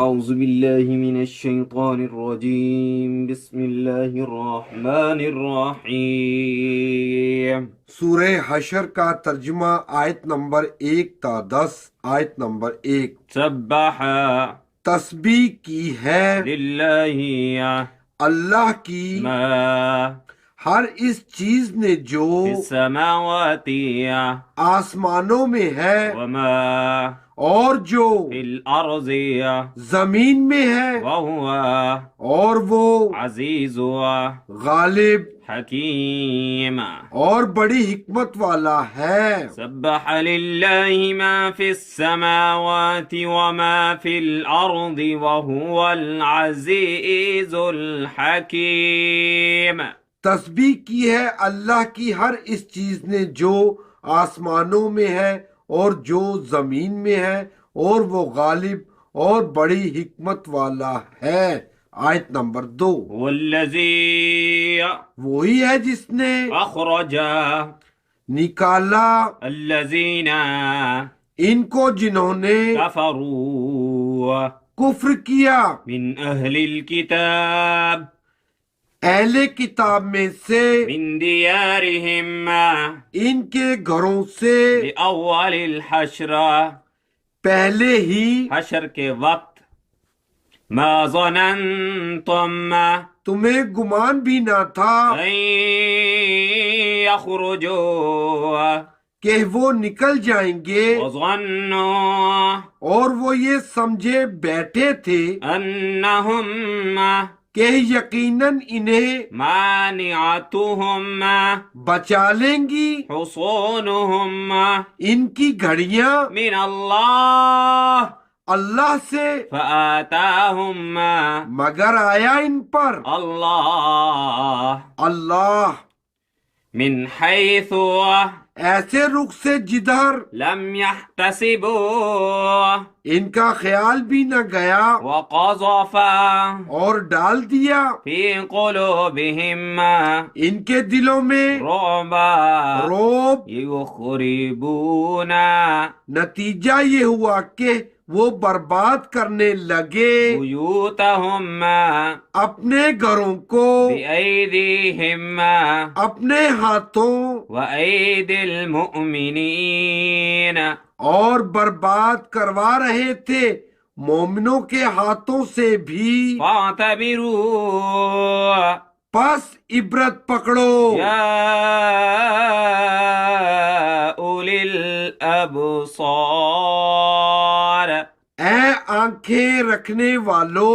أعوذ بالله من الشيطان الرجيم بسم الله الرحمن الرحيم سورہ حشر کا ترجمہ آیت نمبر 1 تا 10 آیت نمبر 1 سبح تسبیح کی ہے للہ اللہ کی ما ہر اس چیز نے جو في السماوات آسمانوں میں ہے وما اور جو في الأرض زمین میں ہے وهو اور وہ عزيز غالب حكيم اور بڑی حکمت والا ہے سبح لله ما في السماوات وما في الأرض وهو العزيز الحكيم تسبیح کی ہے اللہ کی ہر اس چیز نے جو آسمانوں میں ہے اور جو زمین میں ہے اور وہ غالب اور بڑی حکمت والا ہے آیت نمبر 2 والذي وہی ہے جس نے أخرج نکالا الذين ان کو جنہوں نے كفروا کفر کیا من أهل الكتاب اہل کتاب میں سے من ديارهم ان کے گھروں سے لأول الحشر پہلے ہی حشر کے وقت ما ظننتم تمہیں گمان بھی نہ تھا أن يخرجوا کہ وہ نکل جائیں گے وظنوا اور وہ یہ سمجھے بیٹھے تھے أنهم کہ یقیناً انہیں مانعتهم بچا لیں گی حصونهم ان کی گھڑیاں من الله اللہ سے فآتاهم مگر آیا ان پر الله اللہ من حيث ایسے رخ سے جدھر لم يحتسبوا ان کا خیال بھی نہ گیا وقذف اور ڈال دیا في قلوبهم ان کے دلوں میں رعبا روب يخربون نتیجہ یہ ہوا کہ وہ برباد کرنے لگے بيوتهم اپنے گھروں کو بأيديهم اپنے ہاتھوں وأيدي المؤمنين اور برباد کروا رہے تھے مومنوں کے ہاتھوں سے بھی فاعتبروا پس عبرت پکڑو يا أولي الأبصار اے آنکھیں رکھنے والو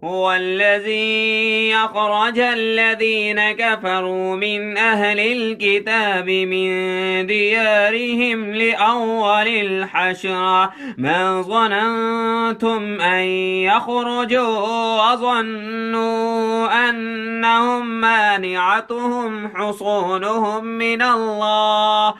هو الذي أخرج الذين كفروا من أهل الكتاب من ديارهم لأول الحشر ما ظننتم أن يخرجوا وظنوا أنهم مانعتهم حصونهم من الله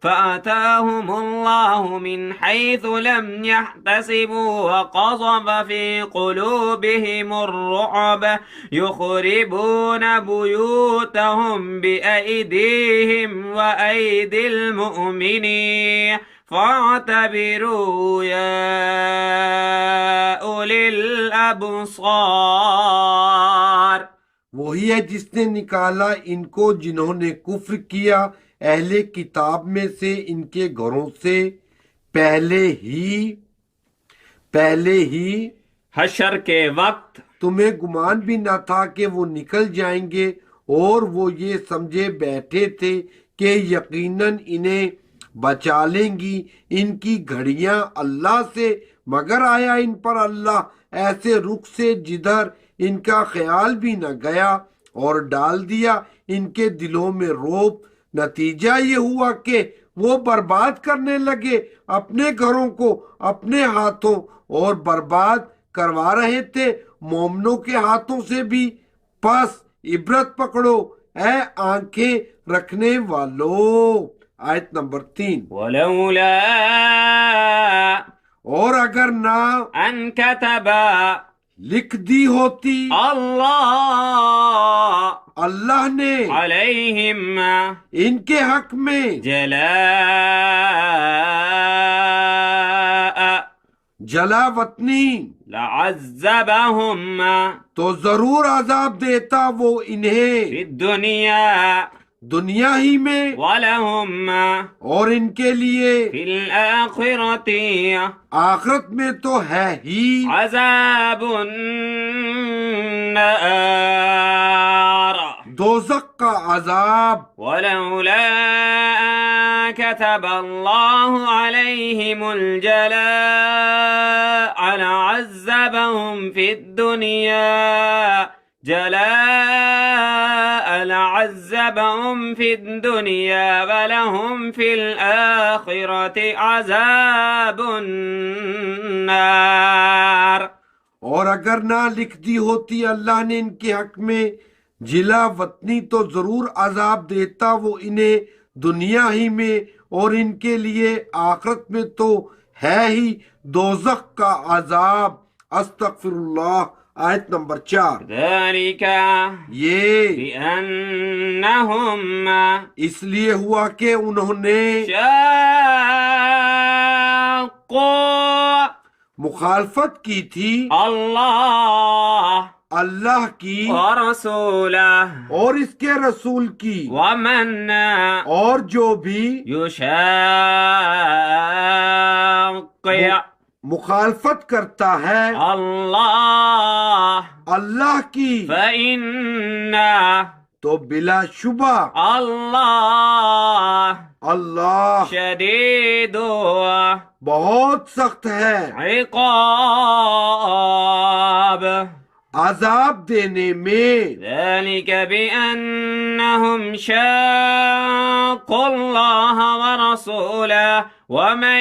فآتاهم الله من حيث لم يحتسبوا وقذف في قلوبهم الرعب يخربون بيوتهم بأيديهم وأيدي المؤمنين فاعتبروا يا أولي الأبصار وہی ہے جس نے نکالا ان کو جنہوں نے کفر کیا اہل کتاب میں سے ان کے گھروں سے پہلے ہی حشر کے وقت تمہیں گمان بھی نہ تھا کہ وہ نکل جائیں گے اور وہ یہ سمجھے بیٹھے تھے کہ یقیناً انہیں بچا لیں گی ان کی گھڑیاں اللہ سے مگر آیا ان پر اللہ ایسے رخ سے جدھر ان کا خیال بھی نہ گیا اور ڈال دیا ان کے دلوں میں روب نتیجہ یہ ہوا کہ وہ برباد کرنے لگے اپنے گھروں کو اپنے ہاتھوں اور برباد کروا رہے تھے مومنوں کے ہاتھوں سے بھی پس عبرت پکڑو اے آنکھیں رکھنے والو آیت نمبر 3 ولولا اور اگر نہ ان كتب لکھ دی ہوتی اللہ اللہ نے عليهم ان کے حق میں جلاء جلا وطنی لعذبهم تو ضرور عذاب دیتا وہ انہیں في الدنيا دنیا ہی میں ولهم اور ان کے لیے في الآخرة آخرت میں تو ہے ہی عذاب النار دوزخ کا عذاب ولولا أن كتب الله عليهم الجلاء لعذبهم في الدنيا لعذبهم في الدنيا ولهم في الآخرة عذاب النار اور اگر نہ لکھ دی ہوتی اللہ نے ان کے حق میں جلا وطنی تو ضرور عذاب دیتا وہ انہیں دنیا ہی میں اور ان کے لیے آخرت میں تو ہے ہی دوزخ کا عذاب استغفر اللہ آیت نمبر 4 ذلك یہ بأنهم اس لیے ہوا کہ انہوں نے شاقوا مخالفت کی تھی الله اللہ کی ورسوله اور اس کے رسول کی ومن اور جو بھی يشاق مخالفت کرتا ہے الله اللہ کی فإن تو بلا شبہ الله اللہ شديد بہت سخت ہے عقاب عذاب دینے میں ذلك بأنهم شاقوا الله ورسوله ومن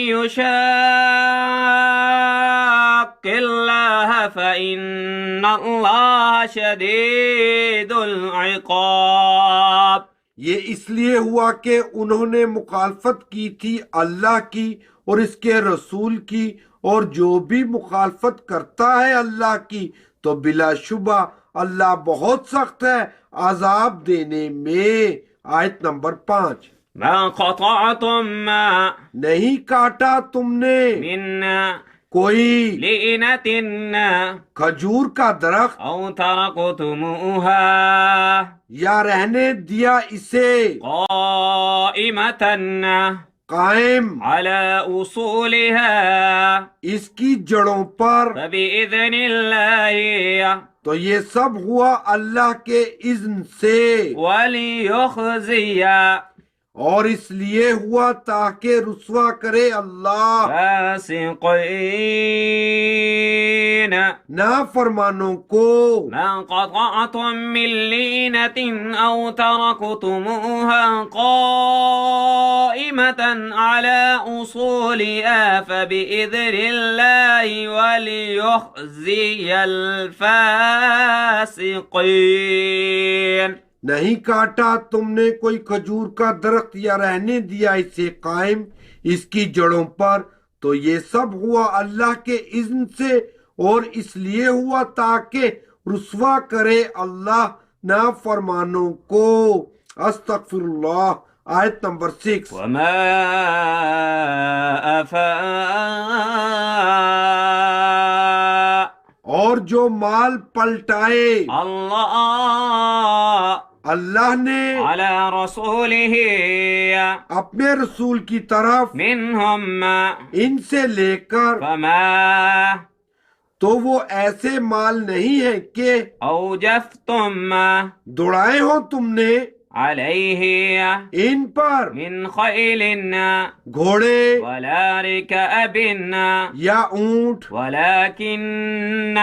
يشاق الله فإن الله شديد العقاب یہ اس لیے ہوا کہ انہوں نے مخالفت کی تھی اللہ کی اور اس کے رسول کی اور جو بھی مخالفت کرتا ہے اللہ کی تو بلا شبہ اللہ بہت سخت ہے عذاب دینے میں آیت نمبر 5 ما قطعتم نہیں کاٹا تم نے من کوئی لئنة کھجور کا درخت أو تركتموها یا رہنے دیا اسے قائمة قائم على أصولها اس کی جڑوں پر فبإذن الله تو یہ سب ہوا اللہ کے اذن سے وليخزي اور اس لیے ہوا تاکہ رسوا کرے اللہ فاسقين نافرمانوں کو ما قطعتم من لينة أو تركتموها قائمة على أصولها فبإذن الله وليخزي الفاسقين نہیں کاٹا تم نے کوئی کھجور کا درخت یا رہنے دیا اسے قائم اس کی جڑوں پر تو یہ سب ہوا اللہ کے اذن سے اور اس لیے ہوا تاکہ رسوا کرے اللہ نافرمانوں کو استغفر اللہ آیت نمبر 6 وما أفاء اور جو مال پلٹائے الله اللہ نے على رسوله اپنے رسول کی طرف منهم ان سے لے کر فما تو وہ ایسے مال نہیں ہیں کہ أوجفتم دوڑائے ہو تم نے عليه ان پر من خيل گھوڑے ولا ركاب یا اونٹ ولكن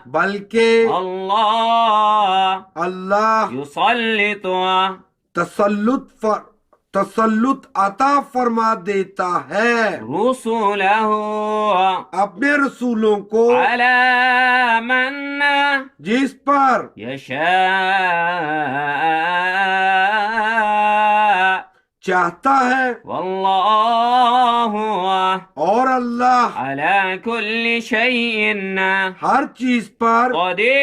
بلکہ الله اللہ يسلط تسلط عطا فرما دیتا ہے رسله اپنے رسولوں کو على من جس پر يشاء چاہتا ہے والله اور اللہ على كل شيء ہر چیز پر قدير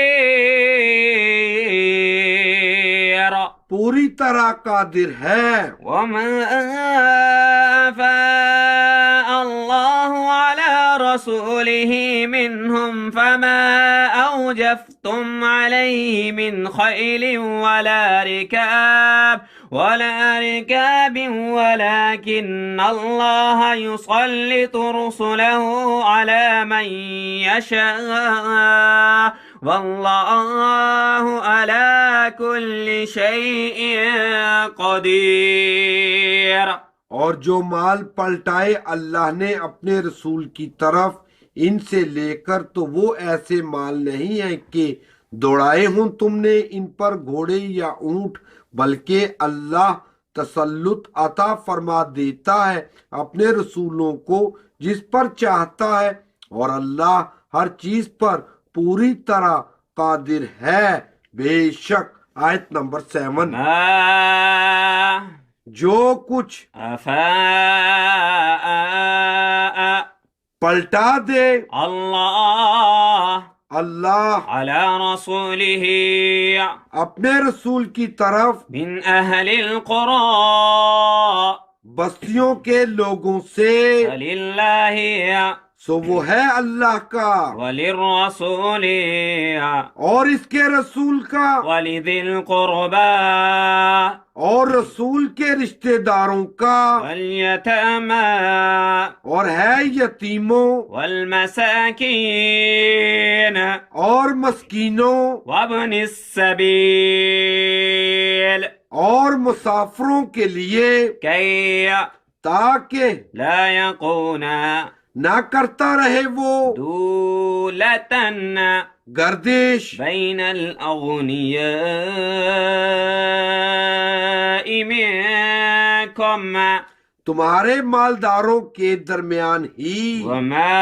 پوری طرح قادر ہے. وما أفاء الله على رسوله منهم فما أوجفتم عليه من خيل ولا ركاب ولكن الله يسلط رسله على من يشاء والله على كل شيء قدير. اور جو مال پلٹائے اللہ نے اپنے رسول کی طرف ان سے لے کر تو وہ ایسے مال نہیں ہیں کہ دوڑائے ہوں تم نے ان پر گھوڑے یا اونٹ، بلکہ اللہ تسلط عطا فرما دیتا ہے اپنے رسولوں کو جس پر چاہتا ہے، اور اللہ ہر چیز پر پوری طرح قادر ہے. بے شک. آیت نمبر 7. ما جو کچھ أفاء پلٹا دے الله اللہ على رسوله اپنے رسول کی طرف من أهل القرى بستیوں کے لوگوں سے، فلله سو وہ ہے اللہ کا وللرسول اور اس کے رسول کا ولذي القربى اور رسول کے رشتہ داروں کا، واليتامى اور ہے یتیموں والمساكين اور مسکینوں وابن السبيل اور مسافروں کے لیے، كي تاکہ لا يكون نہ کرتا رہے وہ دولة گردش بين الأغنياء منكم تمہارے مالداروں کے درمیان ہی، وما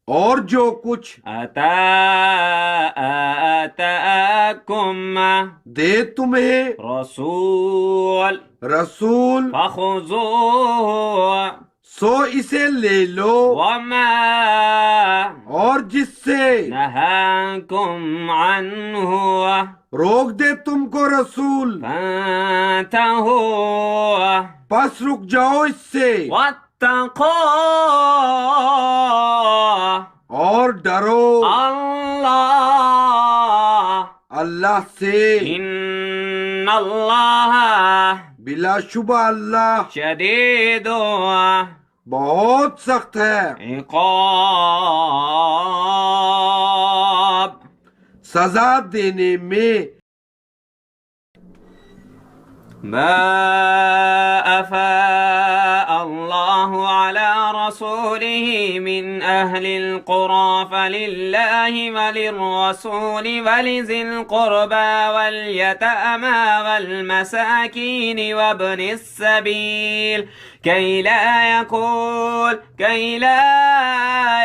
اور جو کچھ آتاكم دے تمہیں رسول رسول فخذوه سو اسے لے لو، وما اور جس سے نهاكم عنه روک دے تم کو رسول فانتهوا پس رک جاؤ اس سے، واتقوا اور ڈرو الله اللہ سے، إن الله بلا شبہ اللہ شديد بہت سخت ہے عقاب. سزا دینے میں. ما أفاء الله على رسوله من أهل القرى فلله وللرسول ولذي القربى واليتامى والمساكين وابن السبيل كي لا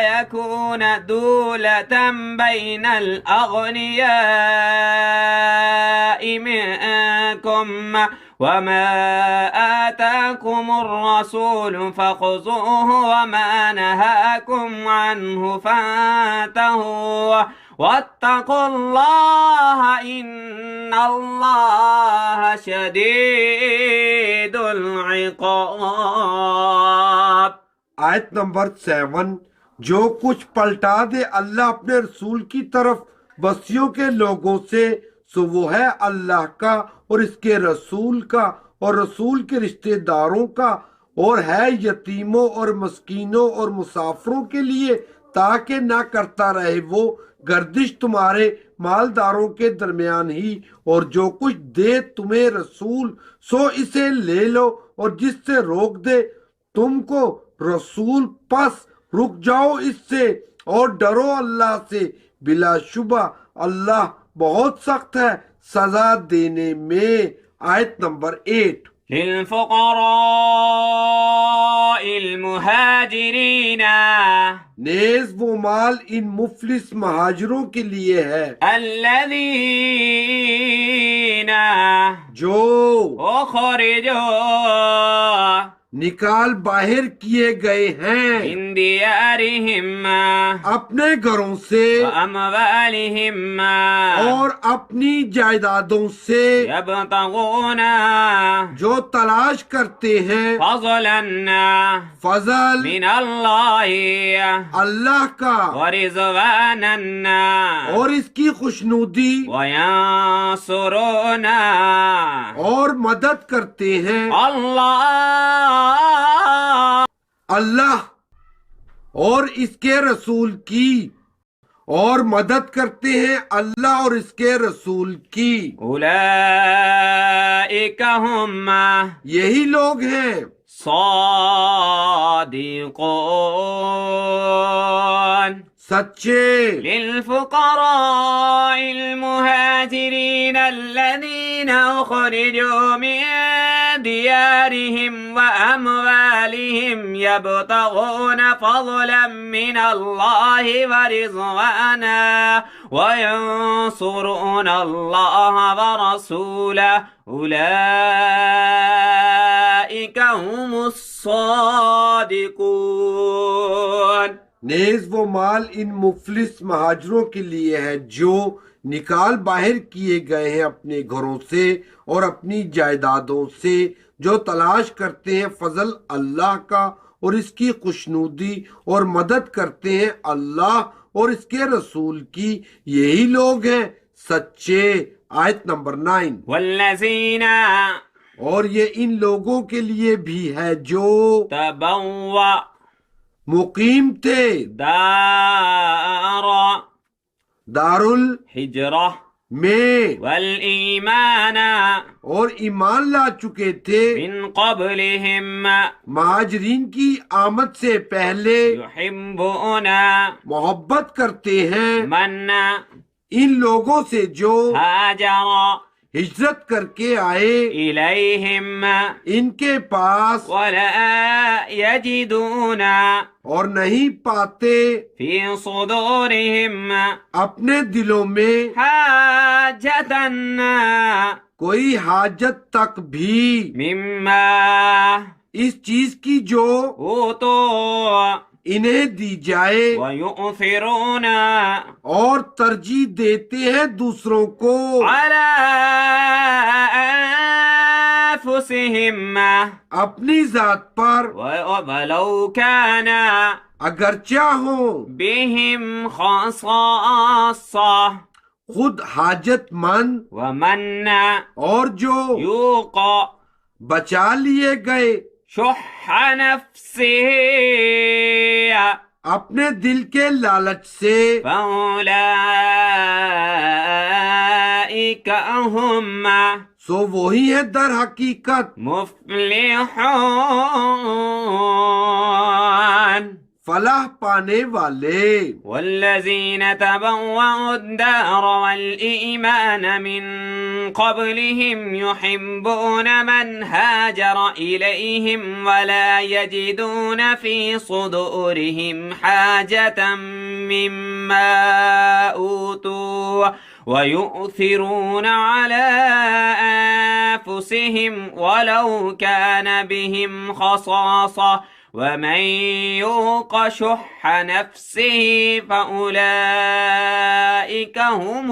يكون دولة بين الأغنياء منكم وما آتاكم الرسول فخذوه وما نهاكم عنه فانتهوا واتقوا الله إن الله شديد العقاب. آیت نمبر 7. جو کچھ پلٹا دے اللہ اپنے رسول کی طرف بستیوں کے لوگوں سے، سو وہ ہے اللہ کا اور اس کے رسول کا اور رسول کے رشتہ داروں کا، اور ہے یتیموں اور مسکینوں اور مسافروں کے لیے، تاکہ نہ کرتا رہے وہ گردش تمہارے مالداروں کے درمیان ہی. اور جو کچھ دے تمہیں رسول سو اسے لے لو، اور جس سے روک دے تم کو رسول پس رک جاؤ اس سے، اور ڈرو اللہ سے، بلا شبہ اللہ بہت سخت ہے سزا دینے میں. آیت نمبر 8. للفقراء المهاجرين نیز وہ مال ان مفلس مہاجروں کے لیے ہے الذين جو أخرجوا نکال باہر کیے گئے ہیں من ديارهم اپنے گھروں سے وأموالهم اور اپنی جائیدادوں سے يبتغون جو تلاش کرتے ہیں فضلا فضل من الله اللہ کا ورضوانا اور اس کی خوشنودی وينصرون اور مدد کرتے ہیں اللہ اور اس کے رسول کی اور مدد کرتے ہیں اللہ اور اس کے رسول کی أولئك هم یہی لوگ ہیں صادقون سچے للفقراء المهاجرين الذين أخرجوا من ديارهم وأموالهم يبتغون فضلا من الله ورضوانا وينصرون الله ورسوله أولئك هم الصادقون نیز وہ مال ان مفلس مہاجروں کے لیے ہے جو نکال باہر کیے گئے ہیں اپنے گھروں سے اور اپنی جائیدادوں سے جو تلاش کرتے ہیں فضل اللہ کا اور اس کی خوشنودی اور مدد کرتے ہیں اللہ اور اس کے رسول کی یہی لوگ ہیں سچے آیت نمبر 9 والذین اور یہ ان لوگوں کے لیے بھی ہے جو تبوأ مقیم تھے دار الحجرہ میں والایمان اور ایمان لا چکے تھے من قبلہم مہاجرین کی آمد سے پہلے یحبون محبت کرتے ہیں من ان لوگوں سے جو ہاجر ہجرت کر کے آئے الیہم ان کے پاس ولا یجدون اور نہیں پاتے فی صدورہم اپنے دلوں میں حاجتا کوئی حاجت تک بھی مما اس چیز کی جو اوتو انہیں دی جائے ویؤثرون اور ترجیح دیتے ہیں دوسروں کو علی انفسہم اپنی ذات پر ولو کان اگرچہ ہوں بہم خصاصہ خود حاجت مند ومن اور جو یوق بچا لیے گئے شح نفسه اپنے دل کے لالچ سے فأولئک هم سو وہی ہے در حقیقت مفلحون فلاح پانے والے والذین تبوأوا الدار والإيمان من قبلهم يحبون من هاجر إليهم ولا يجدون في صدورهم حاجة مما أوتوا ويؤثرون على أنفسهم ولو كان بهم خصاصة ومن يوق شح نفسه فأولئك هم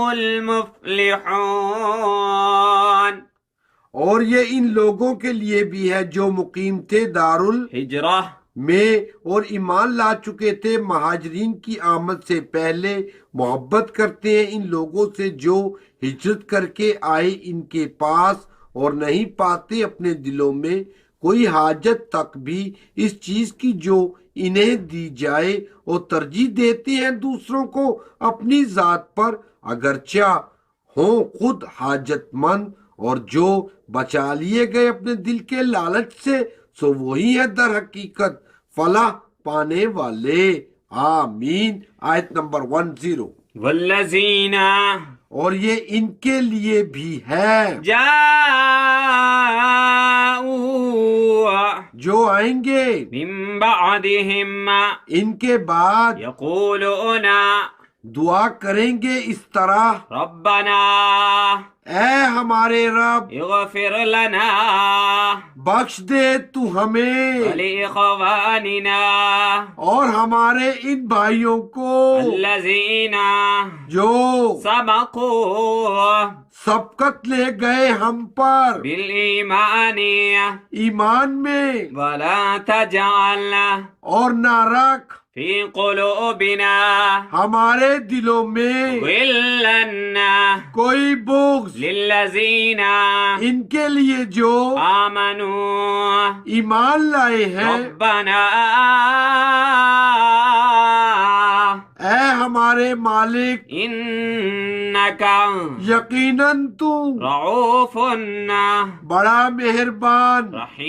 المفلحون اور یہ ان لوگوں کے لیے بھی ہے جو مقیم تھے دار ہجرہ میں اور ایمان لا چکے تھے مہاجرین کی آمد سے پہلے محبت کرتے ہیں ان لوگوں سے جو ہجرت کر کے آئے ان کے پاس اور نہیں پاتے اپنے دلوں میں کوئی حاجت تک بھی اس چیز کی جو انہیں دی جائے اور ترجیح دیتے ہیں دوسروں کو اپنی ذات پر اگرچہ ہوں خود حاجت مند اور جو بچا لیے گئے اپنے دل کے لالچ سے سو وہی ہے در حقیقت فلاح پانے والے آمین آیت نمبر 10 والذین اور یہ ان کے لیے بھی ہے جاؤوا جو آئیں گے من بعدہم ان کے بعد یقولون دعا کریں گے اس طرح، ربنا اے ہمارے رب اغفر لنا بخش دے تو ہمیں ولإخواننا اور ہمارے ان بھائیوں کو الذین جو سبقوا سبقت لے گئے ہم پر بالایمان ایمان میں، ولا تجعل اور نہ رکھ فی قلوبنا ہمارے دلوں میں غلا کوئی بغض للذین ان کے لیے جو آمنوا ایمان لائے ہیں، ربنا اے ہمارے مالک انک یقیناً تو رعوف بڑا مہربان رحیم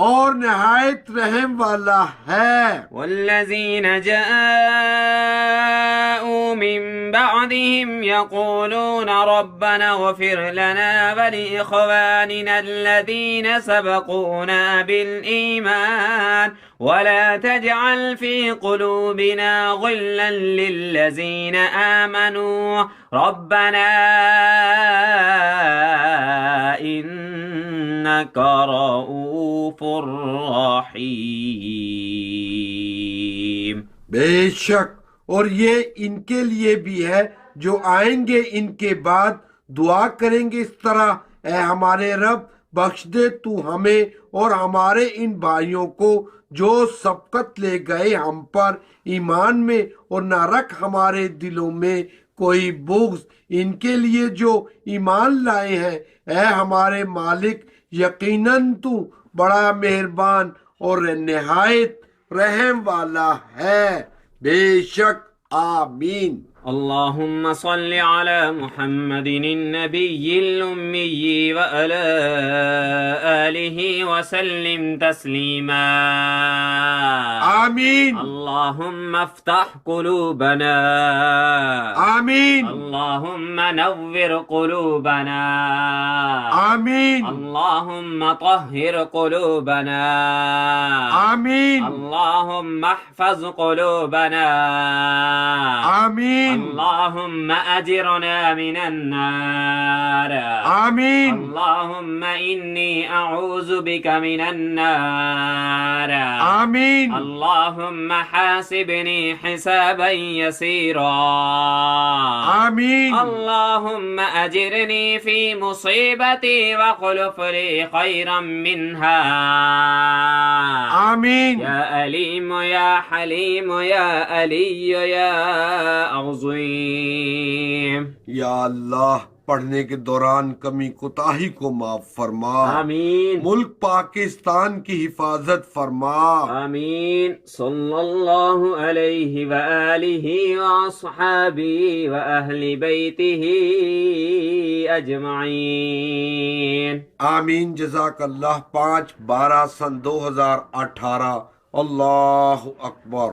اور نہایت رحم والا ہے۔ والذین جاءوا من بعدهم يقولون ربنا اغفر لنا ولإخواننا الذين سبقونا بالإيمان ولا تجعل في قلوبنا غلا للذين آمنوا ربنا إنك رؤوف رحيم۔ بے شک، اور یہ ان کے لیے بھی ہے جو آئیں گے ان کے بعد، دعا کریں گے اس طرح، اے ہمارے رب بخش دے تو ہمیں اور ہمارے ان بھائیوں کو جو سبقت لے گئے ہم پر ایمان میں، اور نہ رکھ ہمارے دلوں میں کوئی بغض ان کے لیے جو ایمان لائے ہیں۔ اے ہمارے مالک یقیناً تو بڑا مہربان اور نہایت رحم والا ہے۔ بے شک، آمین۔ اللهم صل على محمد النبي الأمي وعلى آله وسلم تسليما آمین، اللهم افتح قلوبنا آمین، اللهم نور قلوبنا آمین، اللهم طهر قلوبنا آمین، اللهم احفظ قلوبنا آمین، اللهم أجرنا من النار آمین، اللهم إني أعوذ بك من النار آمین، اللهم حاسبني حسابا يسيرا آمین، اللهم أجرني في مصيبتي واخلف لي خيرا منها آمین، يا أليم يا حليم يا علي يا عظيم۔ یا اللہ پڑھنے کے دوران کمی کوتاہی کو معاف فرما، آمین ملک پاکستان کی حفاظت فرما۔ آمین۔ صلی اللہ علیہ وآلہ وأصحابہ وأہل بیتہ اجمعین۔ آمین۔ جزاک اللہ۔ 5/12/2018۔ اللہ اکبر۔